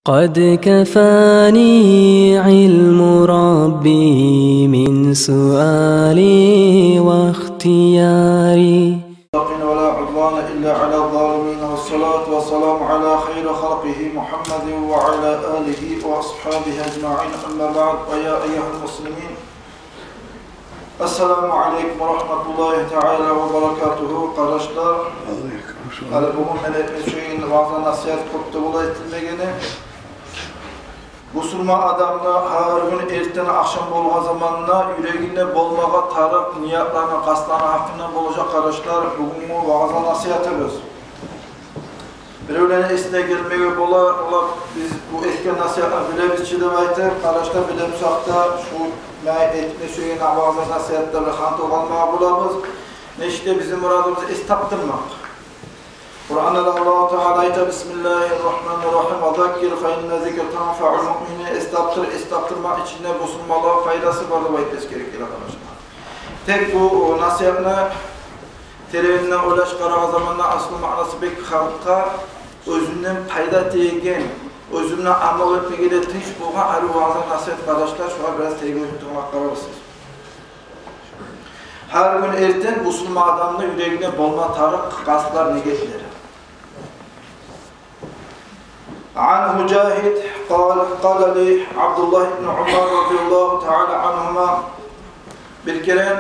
قد كفاني علم ربي من سؤالي واختياري ولا عدوان إلا على الظالمين والصلاة والسلام على خير خلقه محمد وعلى آله وأصحابه أجمعين أما بعد ويا أيها المسلمين السلام عليكم ورحمة الله تعالى وبركاته kardeşler. Bugün ben etmişim vaazı nasihat kutlu etmegeni. Musulman adamla her gün erten akşam bolğan zamanla yüreğinde bolmağa tarıp niyatlarına, kastlarına hakkında olacak kardeşler. Bugün bu vaazı nasihatimiz. Birevlerine esine gelmeye bola, biz bu etken nasihatlar bilemiz çide baytı. Kardeşler bilemiz hakkında şu etme söyleyen vaazı nasihatlarla hantı olmağa bulamız. İşte bizim muradımızı istaptırmak. Kur'an'da Allah-u Teala ayta Bismillahirrahmanirrahim وَذَكِّرْ فَاِنَّ ذِكْرْ تَنْفَعُ الْمُؤْمِنِينَ Estaptırmak içinde bosunmalığa faydası vardı bu etmesi gerekir arkadaşlar. Tek bu nasihatını televizyondan uğraş karağa zamanla aslı manası pek halka özünden payda değgen, özünden amal etmekle tinç bulgan ayrı vaazı nasihat kardeşler şu an biraz televizyon tutmak kararlısınız. Her gün erten Müslüman adamın yüreğine bolma tarık, kastlar, niyetleri. An Mücahid قال لي Abdullah ibn Umar radıyallahu teala anhuma bir kere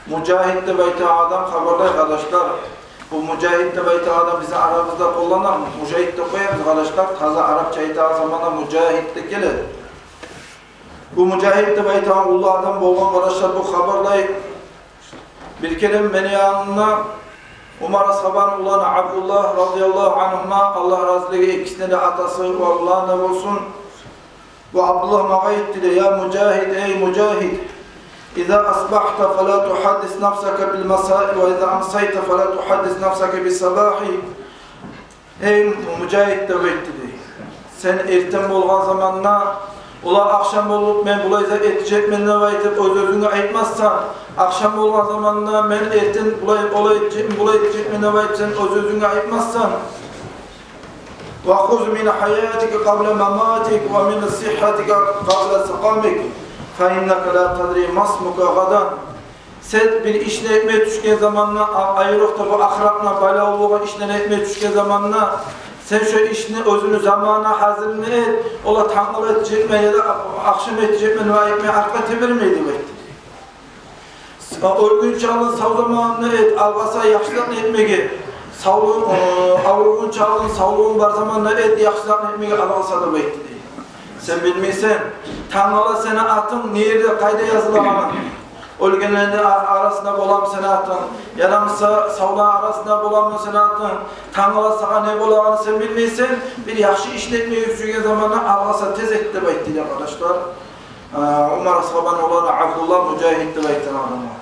Mücahid de beyti adam haberler kardeşler. Bu Mücahid de beyti adam bize aramızda kullanan Mücahid de koyarız kardeşler. Taze Arapça itaat zamanında Mücahid de gelir. Bu Mücahid de beyti adam boğan kardeşler bu haberler. Bir kere beni yanına Umar ashaban olan Abdullah radıyallahu anhuma Allah razılığı ikisine de atası ve Allah'ın ne olsun. Ve Abdullah mağa etti de ya Mücahid ey Mücahid İza asbahta fela tuhaddis nafsaka bil masai ve iza amsayta fela tuhaddis nafsaka bil sabahi. Ey Mücahid de etti de sen erten bolğan zamanla ola akşam olup men bulay izah etecek menle aytıp öz özüne aytmazsan akşam olgan zamanla men erten bulay etecek menle aytıp sen öz özüne aytmazsan ve khuz min hayatika qabla mamatik ve min sihhatika qabla saqamik fe inneke la tadri masmuka gadan sen bir işle etmeye düşken zamanla ayrıqta bu ahrapla bala olgan işle etmeye düşken zamanla sen şu işini özünü zamana hazırını et, ola tanıl edecek mi ya da akşam edecek mi, etmeye arka temirmeydi bekti. Örgün çağının sav zamanını et, algasa yaxşıdan etmegi. Avrugun çağının savluğun var zamanını et, yaxşıdan etmegi algasa da bekti. Sen bilmeysen, tanıla seni atın, nerede, kayda yazılamana. Ölgenlerin arasında bolam seni atın, yaramsa savla arasında bolam seni atın, tanıla sana ne bolağını sen bilmeysen, bir yaxşı işletmeye yüzüge zamanla algasa tez etti de bayttiyle arkadaşlar. Umar ashaban olan Abdullah Mücahid de bayttiyle adamlar.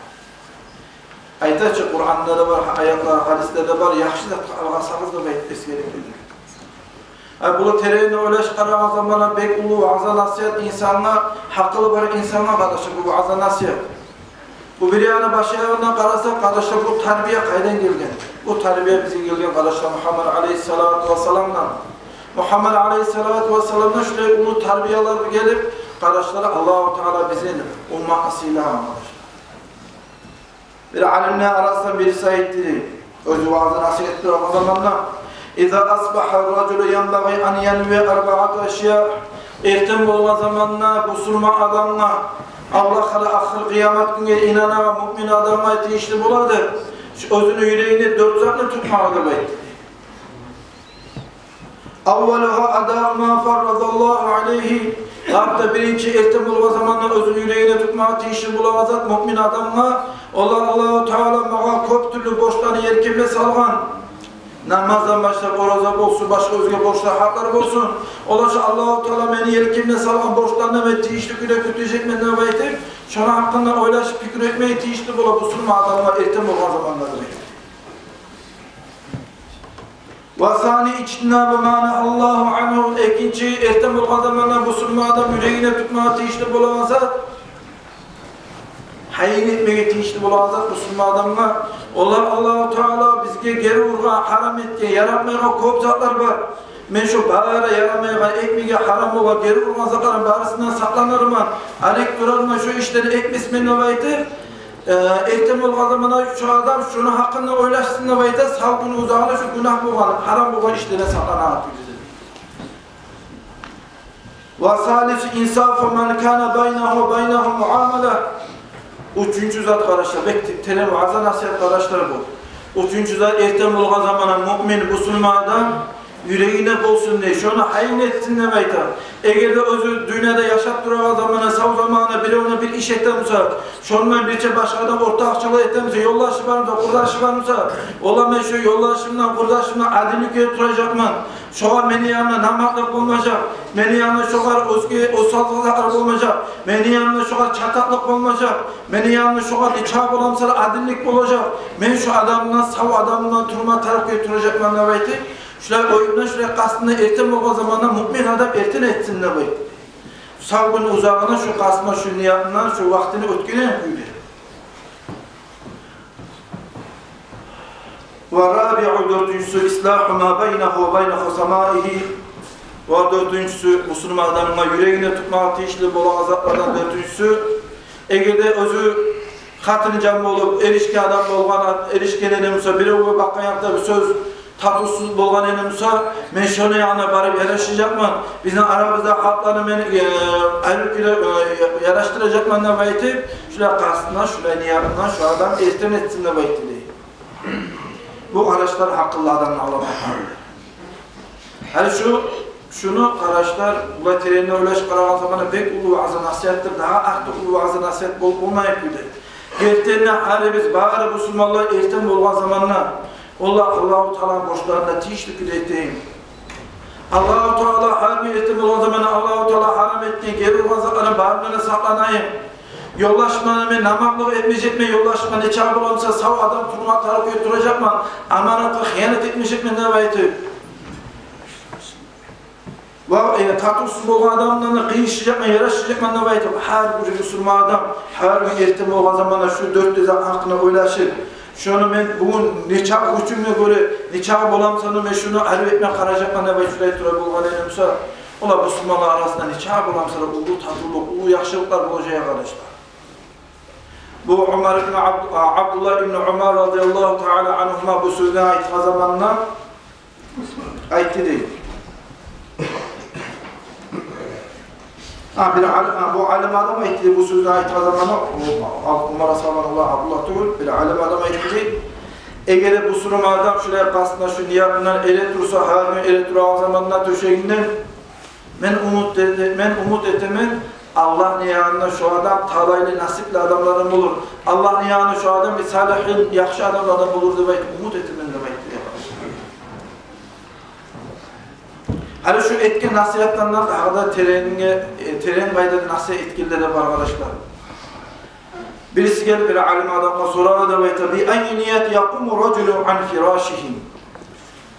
Aytaçı Kur'an'da da var, ayetler, hadislerde var, yaxşı da algasanız da bayttesi gereklidir. Bunu tereyine öyle çıkaran zamanla pek ulu vaazı nasihat insanına, hakkılı var insana kardeşim bu vaazı nasihat. Bu bir yana başlayağından kararsak kardeşler bu terbiye kaydan gelgen. Bu terbiye bize gelgen kardeşler Muhammed Aleyhisselatü Vesselam'dan. Muhammed Aleyhisselatü Vesselam'dan şöyle ulu terbiyeler gelip kardeşler Allah-u Teala bize ummasıyla arkadaşlar. Bir alimle arasında birisi aittir. Özü vaazı nasihat ettiği o zamanla İza asbaha raculu yanbaghi an yanvi arba'at eşya erten bolğan zamanla bu Müslüman adamla Allah hala ahir kıyamet gününe inanan mümin adamla teyişli buladı. Özünü yüreğini dört zatla tutmalıdır bayt. Avvaluha ada ma farradallahu aleyhi. Hatta birinci erten bolğan zamanla özünü yüreğine tutmağı teyişli bulamazat mümin adamla Allah-u Teala mağa köp türlü borçlarını yerkemle salgan. Namazdan başlayıp oraza olsun, başka özge borçlar, haklar olsun. Olaşa Allah-u Teala beni yerkimle salgan borçlarına ve tiyişli güne kütüyecek menle baytip, şuna hakkında oylaşıp fikir etmeyi tiyişli bola bu sunma adamlar ertem olgan zamanlarda baytip. Vasani içtinâ bimâne Allahu anhu ikinci ertem olgan zamanlar bu sunma adam yüreğine tutmağı tiyişli bolamazsa hayin etmeye tiyişli bolamazsa bu sunma adamlar Allah-u Teala bizge geri urga haram etken, yaratmayan o köp zatlar var. men şu bağıra yaramayan ekmeğe haram olan geri vurmazlıkların bağrısından saklanırım. Alek durarım şu işleri ekmesmen olaydı. Ehtem olgan zamana şu adam şunu hakkında oylaşsın olaydı. Savgını uzağına şu günah boğan, haram boğan işlere saklanır. وَسَالِسُ اِنْسَافُ مَنْ كَانَ بَيْنَهُ وَبَيْنَهُ مُعَامَلَةً. Üçüncü zat kardeşler, belki tele vaazı nasihat kardeşler bu. Üçüncü zat ehtem olgan zamana mümin, Müslüman'dan yüreğine bolsun diye, şunu hayin etsin demeydi. Eğer de özü dünyada yaşap durağı zamana, sağ zamana biri ona bir iş ettemse, şununla birçe başka adam ortakçılığı ettemse, yollaşı varımsa, kurdaşı varımsa, ola ben şu yollaşımdan, kurdaşımdan adillik götürecekman, şoğa beni yanına namaklık olmayacak, beni yanına şoğa o salgılar olmayacak, beni yanına şoğa çataklık olmayacak, beni yanına şoğa içab olamsa adillik olacak, ben şu adamdan, sağ adamdan turma taraf götürecekman demeydi. Şuraya oyundan şuraya kastında erten olma zamanında mümin adam erten etsin de bayt. Savgını uzağına şu kastına şu niyatından şu vaktini ötkilen kuydu. Ve rabi'u dördüncüsü İslahu ma beynehu ve beyne husamaihi. Ve dördüncüsü Müslüman adamına yüreğine tutma ateşli bolan azaplardan dördüncüsü. Ege'de özü katını canlı olup erişki adam olgan erişken edemse biri o bakkan yaptığı bir söz tatlısız bolgan elimsa men şunu yana barıp yaraşacakman bizim aramızda halklarını men yaraştıracakman da baytip şuraya kastına şuraya niyabından şu adam erten etsin de baytip bu araçlar akıllı adamla alamak. Hani şunu araçlar bu trenine ulaş karavan zamanı pek ulu vaazı nasihattir daha artık ulu vaazı nasihat olmayıp gider. Ertenine hali biz bağırı Müslümanlar erten bolgan zamanına Allah-u Teala borçlarına tişlik edeyim. Allah-u Teala harbi ettim olan zamanı Allah-u Teala haram ettiği geri vazaklarına bağırmana saklanayım. Yollaşmanı ve namaklık etmeyecek mi? Yollaşmanı ne çabuk olmasa sağ adam turma tarafı götürecek mi? Amanatla hıyanet etmeyecek mi? Ne vaydı? Tatlısız olan adamlarla kıyışacak mı? Yaraşacak mı? Ne vaydı? Her bir Müslüman adam harbi ettim olan zamanı şu 400 hakkına oylaşır. Şunu ben bugün nikah hükümüne göre nikah bolamsanı ve şunu arif etme karacaklarına ve şuraya tura bulgan elimse ola Müslümanlar arasında nikah bolamsanı ulu tatlılık, ulu yakışıklar bulacak arkadaşlar. Bu Abdullah ibn Umar radıyallahu teala anhuma bu sözüne ait zamanına aitti değil. Bu alim adam aitti bu sözüne ait zamanına Umar sallallahu Abdullah değil, bir alim adam aitti. Eğer bu surum adam şuraya kastına şu niyabından ele dursa halini ele durağı zamanına döşeğinden men umut etemen Allah niyanına şu adam talaylı nasipli adamlardan bulur. Allah niyanına şu adam bir salihin yakşı adamlardan bulur demek umut etemen demek. Hani şu etki nasihatlarından daha teren kayda nasihat etkileri var arkadaşlar. Birisi gelip bir alim adamla sorar da bi ayyi niyet yaqumu raculu an firashihim.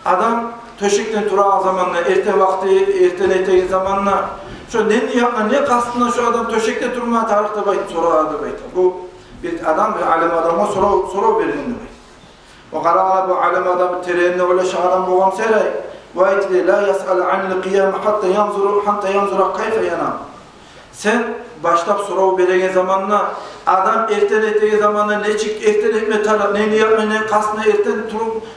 Adam töşekten durağı zamanla erten ettiği zamanla şu ne niyetla ne kastına şu adam töşekte durmaya tarihte bayt sorar da bayt. Bu bir adam bir alim adama sorar verdiğinde bayt. O kararla bu alim adam terenine öyle şahadam boğam seray. Bayt de la yas'al anil qiyam hatta yanzura kayfa yanam. Sen başlap sorav beregen zamanla adam erten ettiği zamanla ne çık erten etme taraf ne niyetme ne kastına erten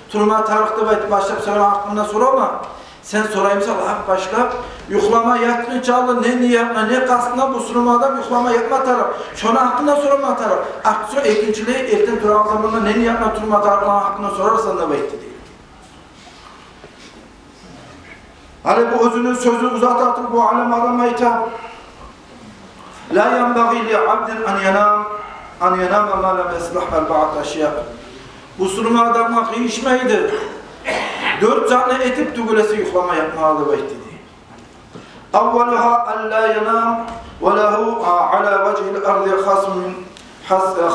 turma tarihte bayt başlap sonra hakkında sorama. Sen sorayımsa hak başlap yuklama yatın çağlı ne niyetme ne kastına bu sunum adam yuklama yatma taraf. Şuna hakkında sorama taraf. Akso ikinciliği erten durağı zamanla ne niyetme turma tarafına hakkında sorarsan da bayt değil. Hani bu özünün sözü uzatatır bu alim adama hitap. La yenbaghi li abdin an yanama ma lam yaslih arba'at aşya. Bu sunum adama kıyışmaydı. 4 tane etip tugulesi yuklama yapmalı bayt dedi. Avvaluha an la yanam ve lehu ala vecihil ardi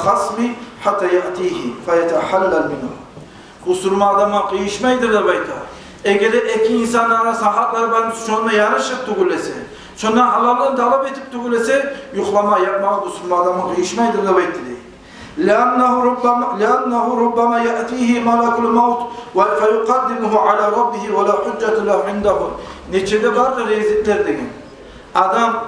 khasmi hatta ya'tihi feyetehallel minhu. Bu sunum adama kıyışmaydı da bayta. Eğer iki insan arasında haklar var, şununla yarışıp tugulesi. Şundan halalını talep etip tugulesi, yuklama yapmağı bu sunma adamı kıyışmaydır da bekliyor. لأنه ربما يأتيه ملك الموت فيقدمه على ربه ولا حجة له عنده. Neçede var rezillikler deyin. Adam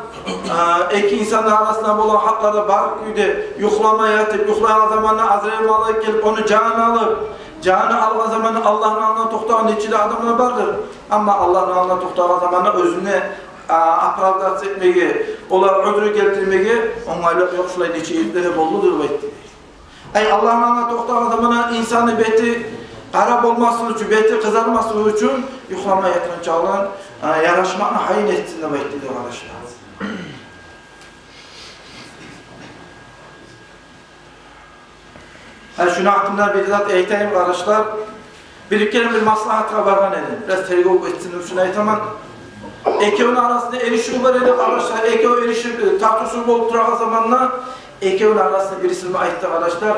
iki insanın arasında olan hakları barık güde yuhlama yatıp yuhlayan zamanı Azrail malak gelip onu canı alıp canı alma zamanı Allah'ın alına toxtağı neçede adamlar vardır. Ama Allah'ın alına toxtağı zamanı özüne apravdat etmeye, olar ödürü getirmeye onlarla yoksulay neçe yüzleri bolludur baytı. Ay Allah'ın alına toxtağı zamanı insanı beti qarab olması için, beti kızarması için yuhlama yatırın çağılan yaraşmağını hayin etsinler baytı diyor arkadaşlar. Şunu hakkında bir zat eğiteyim arkadaşlar. Bir maslahatına vargan edin. Biraz tergov etsin, şunu eğitemem. Ekevin arasında erişim var edin arkadaşlar. Ekev erişim, tartışır bolup durağı zamanla ekevin arasında birisini ayıttı arkadaşlar.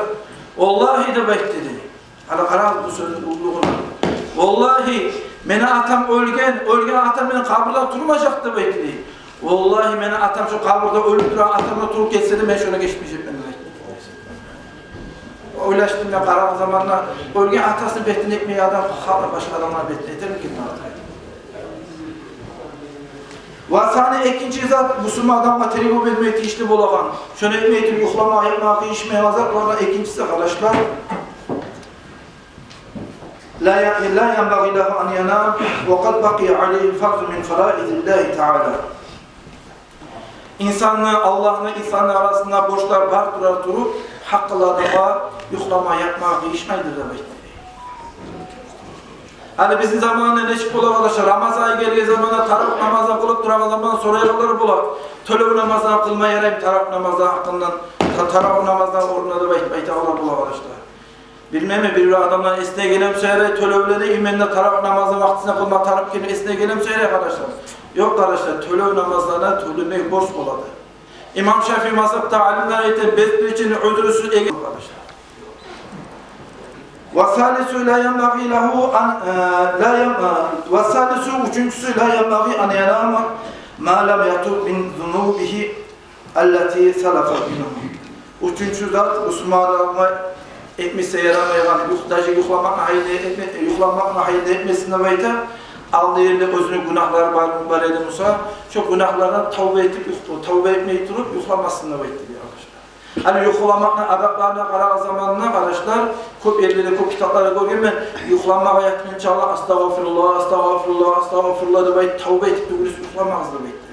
Vallahi de bekledi. Hala karar bu sözün ulluğuna. Vallahi meni atam ölgen atam beni kabırda turmayacaktı bekledi. Vallahi meni atam şu kabırda ölüp duran atamla turup geçseydi ben şöyle geçmeyecek beni. Oylaştım ya karar zamanla ölgen atasını betini etmeye adam başka adamlar betini eder mi ki? Vasani ikinci zat Müslüman adamla tergib etmeye tişli bolagan. Şöyle etmeyi yuhlama, yapmak, işmeye vazaklarına ikincisi arkadaşlar. La yenbaghi lehu an yanam ve kad baqiya aleyhi farz min faraidillahi Teala. İnsanla Allah'la insanlar arasında boşlar var durup hakkılarına yuhlama, yapmak, işmeydir demek. Hani bizim zamanında ne çık bular arkadaşlar, Ramazan geliyor zamanında taraf namazdan kılıp duran zaman soruyorlar bular. Tölevü namazdan kılma yarayım taraf namazdan hakkından, taraf namazdan orunladı baytağlar bular arkadaşlar. Bilmem mi bir adamlar esne gelem söyle, tölevüleri imenle taraf namazdan vaktisine kılma, taraf gibi esne gelem söyle arkadaşlar. Yok arkadaşlar, tölevü namazlarına tölevmek borç buladı. İmam Şafii mazhabta alimler ayette besbir için ödürüsü ege arkadaşlar. Vasalisu la yenbaghi lehu an vasalisu üçüncüsü la yenbaghi an yanama ma lam yatub min zunubihi allati salafa minhu. Üçüncü zat Müslümanlarına etmişse yaramayan yuhlamakla hayırlı etmesine veyde aldığı yerine özünün günahları var mübarede Musa çok günahlardan tavbe etmeyi durup yuhlamasına veyde diyor arkadaşlar. Hani yuhlamakla adaplarına karar zamanına arkadaşlar köp yerlere, köp kitaplara koyayım ben yuhlamak ayetini çağla astagfirullah, astagfirullah, astagfirullah da veyde tavbe etip de birisi yuhlamakla veyde.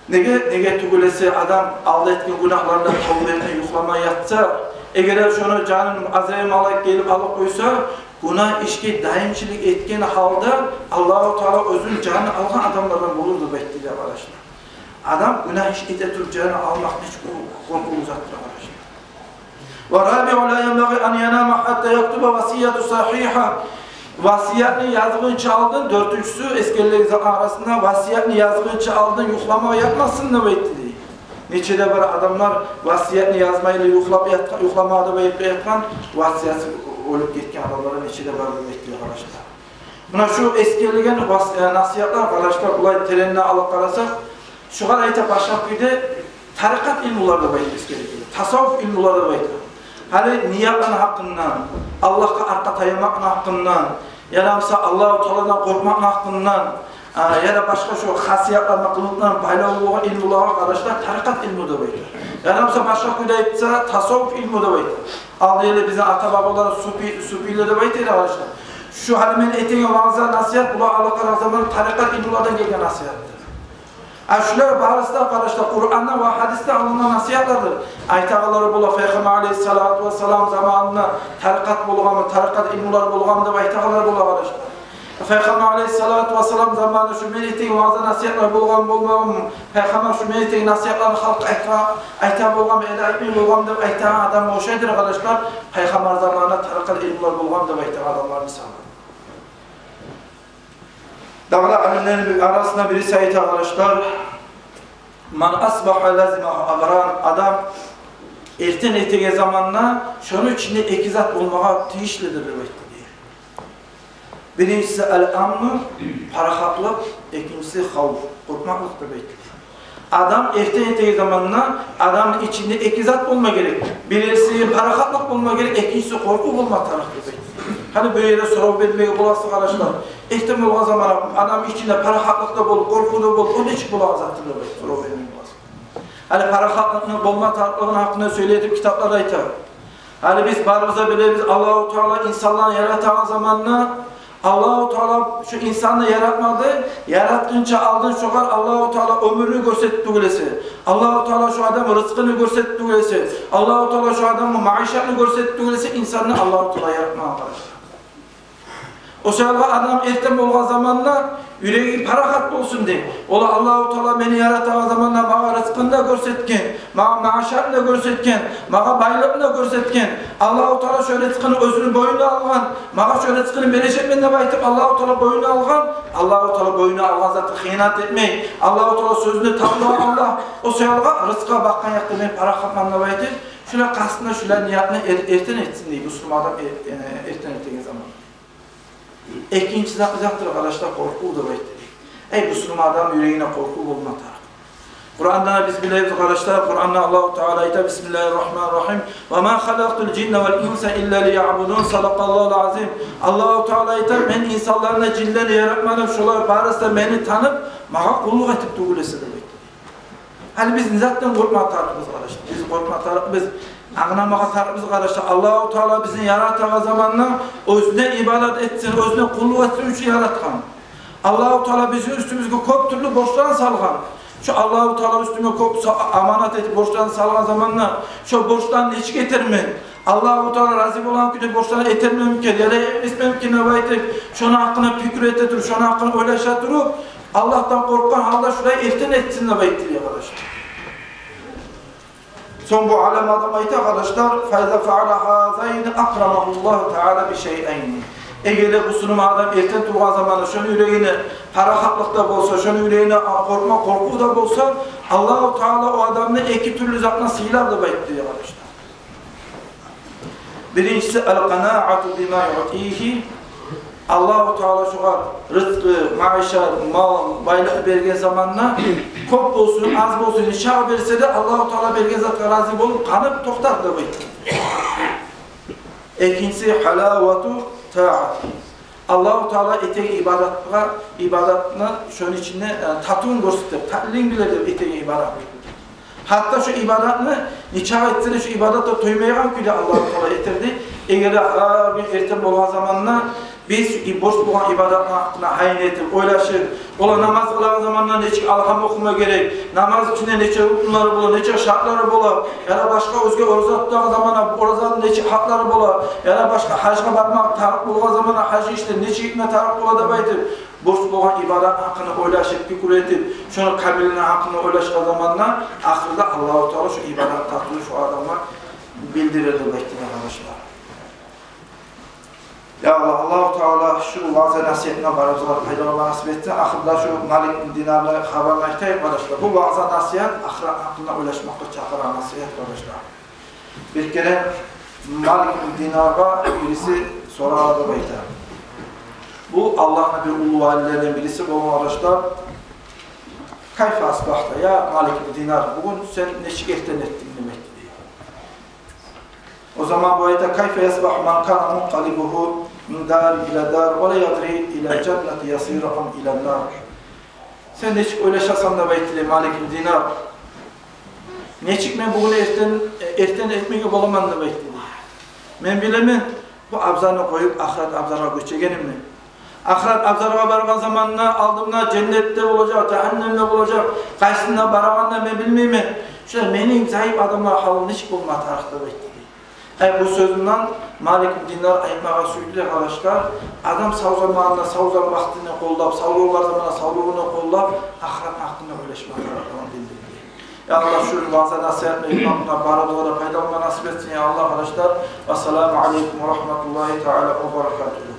Nege tugulesi adam aldı etkin günahlarından tavbe etmeyi yuhlamaya yatsa eğer şunu canım Azrail malak gelip alıp koysa günah işki daimçilik etken halde Allah-u Teala özün canı algan adamlardan bulurdu bekliyor arkadaşlar. Adam günah işki etup canı almak hiç korku uzattır arkadaşlar. وَرَابِعُ لَا يَنْبَغِي أَنْ يَنَامَ حَتَّى يَكْتُبَ وَسِيَّةُ صَحِيحًا. Vasiyetini yazgınca aldın, dördüncüsü eskiler arasında vasiyetini yazgınca aldın, yuhlama yapmasın da bekledi. Neçede bir adamlar vasiyetini yazmayla yuhlamada yatkan, vasiyeti olup gitken adamlara neçede bir bekliyor arkadaşlar. Buna şu eskilerden nasihatlar arkadaşlar, olay terenine alıp karasak, şu kadar ayta başlap güde tarikat ilmularda bekliyoruz gerekiyor, tasavvuf ilmularda bekliyor. Hani niyatların hakkından, Allah'a arka tayamakın hakkından, ya da Allah-u Teala'dan korkmakın hakkından, ya da başka şu hasiyatlarına kılıklarına baylağı ilmuları arkadaşlar tarikat ilmu da baydı. Ya da başka kuyda etse tasavvuf ilmu da baydı. Aldığıyla bize atababalar sufiyle de baydı arkadaşlar. Şu halimin etine vaazı nasihat, bu Allah'a zamanı tarikat ilmulardan gelen nasihattır. Şular bağlısı arkadaşlar Kur'an'da ve hadiste alınan nasihatlardır. Aytağaları bula Peygamber aleyhissalatu vesselam zamanında tarikat bulgamı, tarikat ilmular bulgamı da aytağaları bula arkadaşlar. Peygamber aleyhissalatu vesselam zamanında şu milletin vaazı nasihatlar bulgamı bulgamı, Peygamber şu milletin nasihatlarını halk aytağı bulgamı, eda etmeyi bulgamı da aytağı adam o şeydir arkadaşlar. Peygamber zamanında tarikat ilmular bulgamı da aytağı adamlar misalı. Dağla alimlerin arasında birisi ayet arkadaşlar. Man asbaha lazima amran adam erten ertege zamanla şunun içinde iki zat olmağa tiyişlidir demektir. Birincisi el-amn, parahatlık, ikincisi havf, korkmaklıktır demektir. Adam erteye zamanla adamın içinde iki zat olma gerek. Birisi parakatlık olma gerek, ikincisi korku olma tarafı. Hani böyle yere soru vermeye bulasın arkadaşlar. İhtimal olan zaman adam içinde parakatlıkta bol, korkuda bol, onun için bulan zattır soru vermeye bulasın. Hani parakatlıkın olma tarafının hakkında söyleyip kitaplarda iter. Hani biz barımıza biliriz Allah-u Teala insanları yaratan zamanla Allah-u Teala şu insanı yaratmadı, yarattığınca aldın şokar Allah-u Teala ömrünü görsetti böylesi. Allah-u Teala şu adamın rızkını görsetti böylesi. Allah-u Teala şu adamın maişetini görsetti böylesi. İnsanı Allah-u Teala yaratma arkadaşlar. O sırada adam ertem olan zamanla yüreği parakatlı olsun diye. Ola Allah-u Teala beni yaratan zamanla bana rızkını da görsetken, bana maişetini de görsetken, bana baylığını da görsetken, Allah-u Teala şöyle rızkını özünün boyuna algan, bana şöyle rızkını verecek de baytıp Allah-u Teala boyuna algan, Allah-u Teala boyuna algan zaten hıynat etmeyin. Allah-u Teala sözünü tatlı Allah. O sırada rızka bakkan yakta ben parakatmanla baytıp, şöyle kastına şöyle niyatını erten etsin diye Müslüman adam erten ettiğin zaman. İkinci zattır arkadaşlar korkudur ettik. Ey Müslüman adam yüreğine korku olmadı. Kur'an'da biz biliriz arkadaşlar. Kur'an'da Allah-u Teala ite Bismillahirrahmanirrahim. Ve ma halaqtul cinne vel insa illa liya'budun. Sadakallahu azim. Allah-u Teala ite ben insanlarla cinleri yaratmadım. Şolar barısta beni tanıp bana kulluk etip dugulesi demek. Hani biz zaten korkma tarafımız arkadaşlar. Biz korkma tarafımız anlamağa tarafımız arkadaşlar. Allah-u Teala bizi yaratan zamanla özüne ibadet etsin, özüne kulluk etsin için yaratkan. Allah-u Teala bizi üstümüzde kop türlü borçtan salgan. Şu Allah-u Teala üstüme kop amanat edip borçtan salgan zamanla şu borçtan hiç getirme. Allah-u Teala razı olan günü borçtan etermem ki, ya da ismem ki ne baytıp, şunu hakkına fikir etetir, şunu hakkına oylaşatırıp, Allah'tan korkan halde şurayı erten etsin de baytıp arkadaşlar. Son bu alem adam ayeti arkadaşlar فَاِذَا فَعَلَ هَذَيْنِ اَقْرَمَهُ اللّٰهُ تَعَالَى بِشَيْئَيْنِ Eğer de bu sunum adam erken turgan zamanı şunu yüreğine parakatlıkta bolsa, şunu yüreğine korku da bolsa Allah-u Teala o adamını iki türlü zatına sıylar da bayıttı arkadaşlar. Birincisi el-qana'atu bima yu'tihi Allah-u Teala şuğa rızkı, maişat, mal, baylık bergen zamanla kop olsun, az olsun, şah verse de Allah-u Teala bergen zatına razı olup kanıp toktar da bayıttı. İkincisi halavatu ta'ati. Allah-u Teala eteği ibadatına şunun içinde tatun gösterip, tatliliğin bilir eteği ibadat. Hatta şu ibadatını nikah etse de şu ibadatta toymayan küyle Allah-u Teala etirdi. Eğer bir ertem olan zamanla biz boş bulan ibadat hakkında hayn etip, oylaşıp, ola namaz kılan zamanla neçik alham okuma gerek, namaz içinde neçik rukunları bulur, neçik şartları bulur, ya da başka özge oruza tutan zamana oruzaның neçik hakları bulur, ya da başka hacga barmak tarık bulgan zamana hacı işte neçik hikme tarık bulur da baytır. Boş bulan ibadat hakkını oylaşıp, fikir etip, şunu kabiline hakkını oylaşıp zamanla, ahirde Allah-u Teala şu ibadat tatlı şu adama bildirirdi baytır arkadaşlar. Ya Allah, Allah-u Teala şu vaaz-ı nasihatine barımızlar faydalanma nasip etsin. Ahırda şu Malik dinarlı haberleşteyip arkadaşlar. Bu vaaz-ı nasihat, ahiret hakkında ulaşmakta çağıran nasihat arkadaşlar. Bir kere Malik dinarga birisi sorardı bayta. Bu Allah'ın bir ulu valilerinden birisi olan arkadaşlar. Kayfa asbahta ya Malik dinar, bugün sen neşik erten ettin demekti. O zaman bu ayette kayfe yasbah man kana munqalibuhu min dar ila dar ve la yadri ila cenneti yasirahum ila nar. Sen neçik öyle şasan da baytile Malik dinar. Neçik men bugün erten etmeye bolaman da baytile. Men bilemen bu abzarını koyup ahiret abzara göçegenim mi? Ahiret abzara bargan zamanına aldığımda cennette olacak, cehennemde olacak, kaysında baraganda ben bilmeyim. Şöyle menin zayıf adamlar halı neçik olma tarihte baytile. Bu sözünden Malik dinar ayıpmağa söyledi arkadaşlar. Adam sağ zamanında sağ vaktini kollap, sağ yollar zamanında sağ yolunu kollap, ahiret hakkında öleşmek tarafından bildirdi. Ya Allah şu vaaz-ı nasihatine imamına baradılara faydalanma nasip etsin ya Allah arkadaşlar. Esselamu aleyküm ve rahmetullahi teala ve berekatuhu.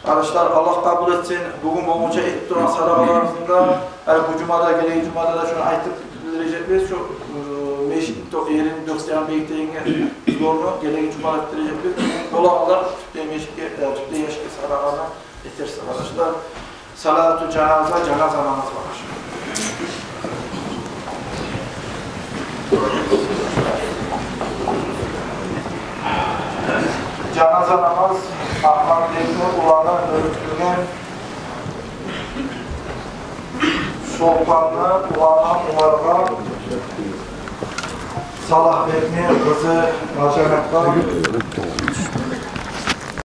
Arkadaşlar Allah kabul etsin. Bugün boğunca etip duran sadakalarımızda bu cumada, gelecek cumada da şunu ayıtıp bildirecekler. Şu meşit yerini gösteren bekleyince zorlu gelecek cumada bildirecekler. Olanlar tüple yaşlı sadakalarına yetersiz arkadaşlar. Salatu cenaze namazı var. Canaza namaz Ahmet Bekmi ulana öğütülgen Sultanlı ulana umarga Salah Bekmi kızı Nacanet'ten